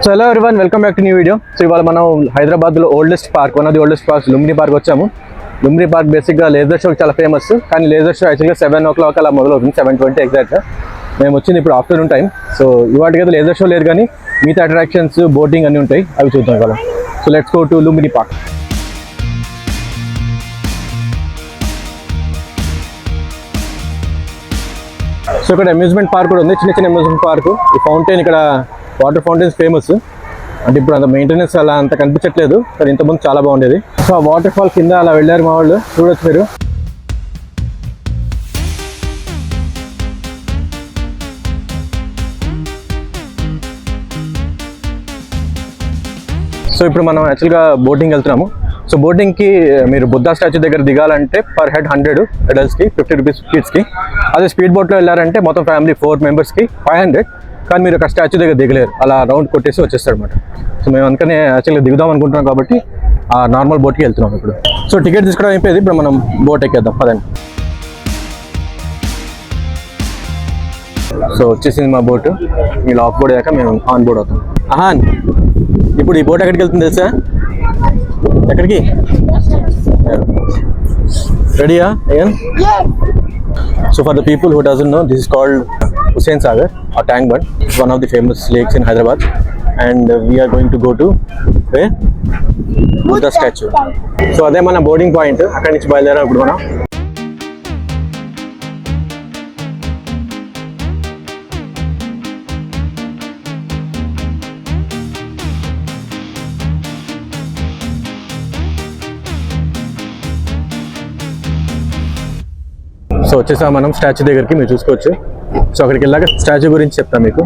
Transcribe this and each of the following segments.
So hello everyone, welcome back to new video. So ఇవాళ మనం హైదరాబాద్లో oldest park, one of the oldest parks Lumbini park వచ్చాము. Lumbini park బేసిక్గా laser షోకి చాలా ఫేమస్, కానీ లేజర్ షో యాక్చువల్గా 7 o'clock అలా మొదలవుతుంది, 7:20 ఎగ్జాక్ట్గా. మేము వచ్చింది ఇప్పుడు ఆఫ్టర్నూన్ టైం. సో ఇవాటికైతే లేజర్ షో లేదు, కానీ మిగతా అట్రాక్షన్స్, బోటింగ్ అన్నీ ఉంటాయి, అవి చూద్దాం కదా. So let's go to Lumbini park. So ఇక్కడ అమ్యూజ్మెంట్ పార్క్ కూడా ఉంది, చిన్న చిన్న అమ్యూజ్మెంట్ పార్క్. ఈ ఫౌంటైన్, ఇక్కడ వాటర్ ఫౌంటైన్స్ ఫేమస్. అంటే ఇప్పుడు అంత మెయింటెనెన్స్ అలా అంత కనిపించట్లేదు, కానీ ఇంతకుముందు చాలా బాగుండేది. సో ఆ వాటర్ ఫాల్ కింద అలా వెళ్ళారు మా వాళ్ళు, చూడొచ్చు మీరు. సో ఇప్పుడు మనం యాక్చువల్గా బోటింగ్ వెళ్తున్నాము. సో బోటింగ్కి మీరు బుద్ధా స్టాచ్యూ దగ్గర దిగాలంటే పర్ హెడ్ 100 అడల్ట్స్కి, 50 రూపీస్ కిడ్స్కి. అదే స్పీడ్ బోట్లో వెళ్ళారంటే మొత్తం ఫ్యామిలీ 4 మెంబర్స్కి 500. కానీ మీరు ఒక స్టాచ్యూ దగ్గర దిగలేరు, అలా రౌండ్ కొట్టేసి వచ్చేస్తారు అనమాట. సో మేము అందుకనే యాక్చువల్గా దిగుదాం అనుకుంటున్నాం, కాబట్టి ఆ నార్మల్ బోట్కి వెళ్తున్నాం ఇప్పుడు. సో టికెట్ తీసుకోవడం అయిపోయింది, ఇప్పుడు మనం బోట్ ఎక్కేద్దాం పదండి. సో వచ్చేసింది మా బోట్. మీరు ఆఫ్ బోర్డ్ అయ్యాక మేము ఆన్ బోర్డ్ అవుతాం. ఆహాన్, ఇప్పుడు ఈ బోట్ ఎక్కడికి వెళ్తుంది తెలుసా? ఎక్కడికి? రెడీయా again? So for the people who doesn't know, this is called Hussain Sagar or Tank Bund. It's one of the famous lakes in Hyderabad, and we are going to go to where? Buddha statue. So అదే మన boarding point, అక్కడి నుంచి బయలుదేరాం ఇప్పుడు మనం. So వచ్చేసా మనం statue దగ్గరికి, మీరు చూసుకోవచ్చు. సో అక్కడికి వెళ్ళాక స్టాచ్యూ గురించి చెప్తాను మీకు.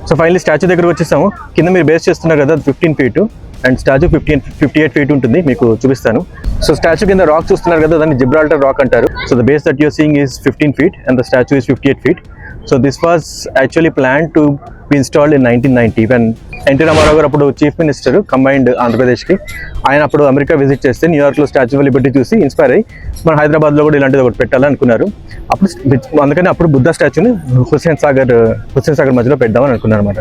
సో ఫైనల్లీ స్టాచ్యూ దగ్గరకు వచ్చేసాము. కింద మీరు బేస్ చేస్తున్నారు కదా, 15 feet, అండ్ స్టాచ్యూ 58 feet ఉంటుంది, మీకు చూపిస్తాను. సో స్టాచ్యూ కింద రాక్ చూస్తున్నారు కదా, దాన్ని జిబ్రాల్టర్ రాక్ అంటారు. So the base that you're seeing is 15 feet and the statue is 58 feet. So this was actually planned to be installed in 1990 when NT Rama Rao గారు అప్పుడు చీఫ్ మినిస్టర్ కంబైన్డ్ ఆంధ్రప్రదేశ్కి. ఆయన అప్పుడు అమెరికా విజిట్ చేస్తే న్యూయార్క్లో స్టాచ్యూ ఆఫ్ లిబర్టీ చూసి inspire అయ్యి మన హైదరాబాద్లో కూడా ఇలాంటిది ఒకటి పెట్టాలనుకున్నారు. అప్పుడు అందుకని అప్పుడు బుద్ధా స్టాచ్యూని హుస్సేన్ సాగర్ మధ్యలో పెడదామని అనుకున్నారు అనమాట.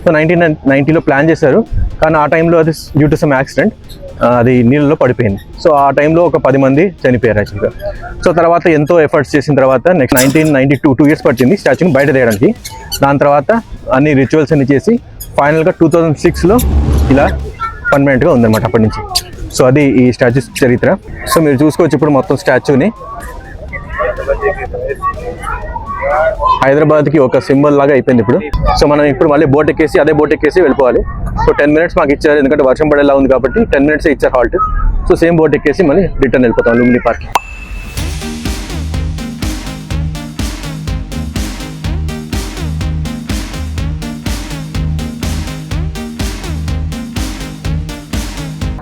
సో 1990లో ప్లాన్ చేశారు, కానీ ఆ టైంలో అది డ్యూ టు సమ్ యాక్సిడెంట్ అది నీళ్ళలో పడిపోయింది. సో ఆ టైంలో ఒక 10 మంది చనిపోయారు యాక్చువల్గా. సో తర్వాత ఎంతో ఎఫర్ట్స్ చేసిన తర్వాత నెక్స్ట్ 1992 2 years పట్టింది స్టాచ్యూని బయట తీయడానికి. దాని తర్వాత అన్ని రిచువల్స్ అన్ని చేసి ఫైనల్గా 2006లో ఇలా పర్మనెంట్గా ఉందన్నమాట అప్పటి నుంచి. సో అది ఈ స్టాచ్యూ చరిత్ర. సో మీరు చూసుకోవచ్చు ఇప్పుడు మొత్తం స్టాచ్యూని. హైదరాబాద్కి ఒక సింబల్ లాగా అయిపోయింది ఇప్పుడు. సో మనం ఇప్పుడు మళ్ళీ బోట్ ఎక్కేసి అదే బోట్ ఎక్కేసి వెళ్ళిపోవాలి. సో 10 minutes మాకు ఇచ్చారు, ఎందుకంటే వర్షం పడేలా ఉంది కాబట్టి 10 minutes ఇచ్చారు హాల్ట్. సో సేమ్ బోట్ ఎక్కేసి మళ్ళీ రిటర్న్ వెళ్ళిపోతాం లుంబిని పార్క్.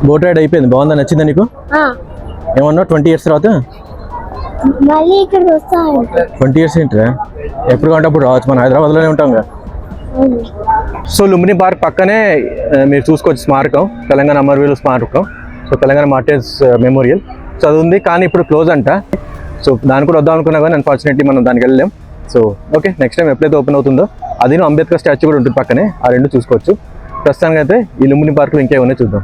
బోట్ రైడ్ అయిపోయింది, బాగుందా? నచ్చిందా నీకు? ఏమన్నా 20 years తర్వాత మళ్ళీ ఇక్కడ వస్తాను. 20 years ఏంట్రా? ఎప్పుడు కావాలంటే అప్పుడు రావచ్చు, మన హైదరాబాద్లోనే ఉంటాం కదా. సో లుంబిని పార్క్ పక్కనే మీరు చూసుకోవచ్చు స్మారకం, తెలంగాణ అమరవీరుల స్మారకం. So Telangana martyrs memorial. So అది ఉంది, కానీ ఇప్పుడు క్లోజ్ అంట. సో దాన్ని కూడా వద్దాం అనుకున్నా, కానీ అన్ఫార్చునేట్లీ మనం దానికి వెళ్ళలేం. సో ఓకే, నెక్స్ట్ టైం ఎప్పుడైతే ఓపెన్ అవుతుందో అది అంబేద్కర్ స్టాచ్యూ కూడా ఉంటుంది పక్కనే, ఆ రెండు చూసుకోవచ్చు. ప్రస్తుతానికి అయితే ఈ లుంబిని పార్క్లో ఇంకేమన్నా చూద్దాం.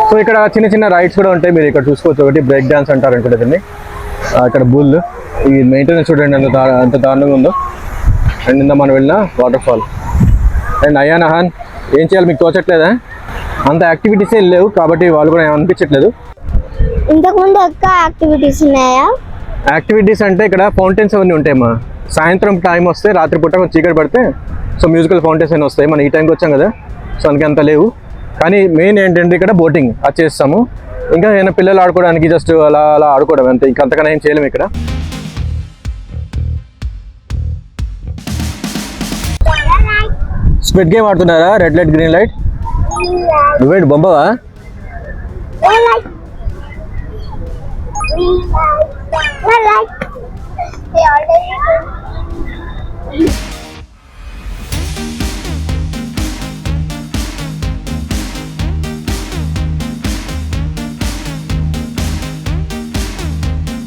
సో ఇక్కడ చిన్న చిన్న రైడ్స్ కూడా ఉంటాయి, మీరు ఇక్కడ చూసుకోవచ్చు. ఒకటి బ్రేక్ డాన్స్ అంటారు అనుకుంటే దీన్ని. ఇక్కడ బుల్, ఈ మెయింటెనెన్స్ చూడండి ఎంత దారుణంగా ఉందో. అండ్ ఇందా మనం వెళ్ళిన waterfall. And Ayaan Ahaan ఏం చేయాలి మీకు తోచట్లేదా? అంత యాక్టివిటీసే లేవు, కాబట్టి వాళ్ళు కూడా ఏమనిపించట్లేదు. ఇంతకుముందు ఎక్కువ యాక్టివిటీస్ ఉన్నాయా? యాక్టివిటీస్ అంటే ఇక్కడ ఫౌంటైన్స్ అవన్నీ ఉంటాయమ్మా. సాయంత్రం టైం వస్తే, రాత్రిపూట కొంచెం చీకటి పడితే సో మ్యూజికల్ ఫౌంటైన్స్ అని వస్తాయి. మనం ఈ టైంకి వచ్చాం కదా, సో అందుకే అంత లేవు. కానీ మెయిన్ ఏంటంటే ఇక్కడ బోటింగ్ అది చేస్తాము. ఇంకా ఏమైనా పిల్లలు ఆడుకోవడానికి జస్ట్ అలా అలా ఆడుకోవడం అంతే, ఇంకా అంతకన్నా ఏం చేయలేము ఇక్కడ. స్పిడ్ గేమ్ ఆడుతున్నారా? Red light green light. నువ్వేంటి బొమ్మవా?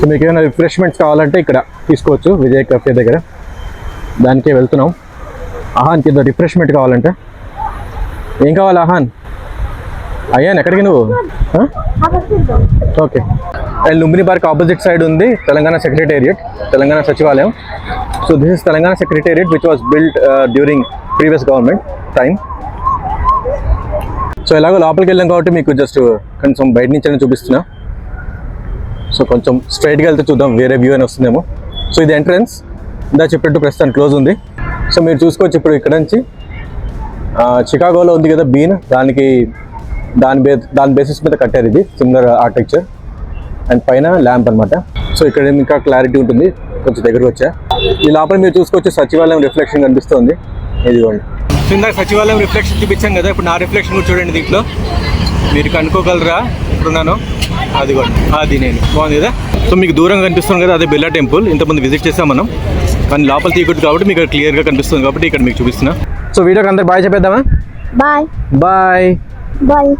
సో మీకు ఏమైనా రిఫ్రెష్మెంట్స్ కావాలంటే ఇక్కడ తీసుకోవచ్చు విజయ్ కెఫే దగ్గర. దానికే వెళ్తున్నాం. ఆహాన్కి ఏదో రిఫ్రెష్మెంట్ కావాలంటే. ఏం కావాలి ఆహాన్? అయ్యాన్ ఎక్కడికి నువ్వు? Okay. And Lumbini park opposite side ఉంది తెలంగాణ సెక్రటేరియట్, తెలంగాణ సచివాలయం. So this is Telangana secretariat which was built during previous government time. So ఎలాగో లోపలికి వెళ్ళాం కాబట్టి మీకు జస్ట్ కొంచెం బయట నుంచి చూపిస్తున్నా. సో కొంచెం స్ట్రైట్గా వెళ్తే చూద్దాం వేరే వ్యూ అని వస్తుందేమో. సో ఇది ఎంట్రన్స్, ఇందా చెప్పినట్టు ప్రస్తుతం క్లోజ్ ఉంది. సో మీరు చూసుకోవచ్చు ఇప్పుడు ఇక్కడ నుంచి చికాగోలో ఉంది కదా బీన్, దాని బేసిస్ మీద కట్టారు ఇది సిమిలర్ ఆర్కిటెక్చర్. అండ్ పైన ల్యాంప్ అనమాట. సో ఇక్కడ ఇంకా క్లారిటీ ఉంటుంది. కొంచెం దగ్గరకు వచ్చా. ఈ లోపల మీరు చూసుకోవచ్చు సచివాలయం రిఫ్లెక్షన్ కనిపిస్తుంది. ఇదిగోండి. సో ఇందాక సచివాలయం రిఫ్లెక్షన్ చూపించాం కదా, ఇప్పుడు నా రిఫ్లెక్షన్ కూడా చూడండి దీంట్లో. మీరు కనుక్కోగలరా ఇప్పుడున్నాను? అదిగోండి, అది నేను. బాగుంది కదా. సో మీకు దూరంగా కనిపిస్తుంది కదా, అదే బిర్లా టెంపుల్. ఇంతకుముందు విజిట్ చేసాం మనం, కానీ లోపల తీయకూడదు కాబట్టి మీకు క్లియర్గా కనిపిస్తుంది కాబట్టి ఇక్కడ మీకు చూపిస్తున్నా. సో వీడియోకి అందరు బాయ్ చెప్పేద్దామా? Bye bye bye.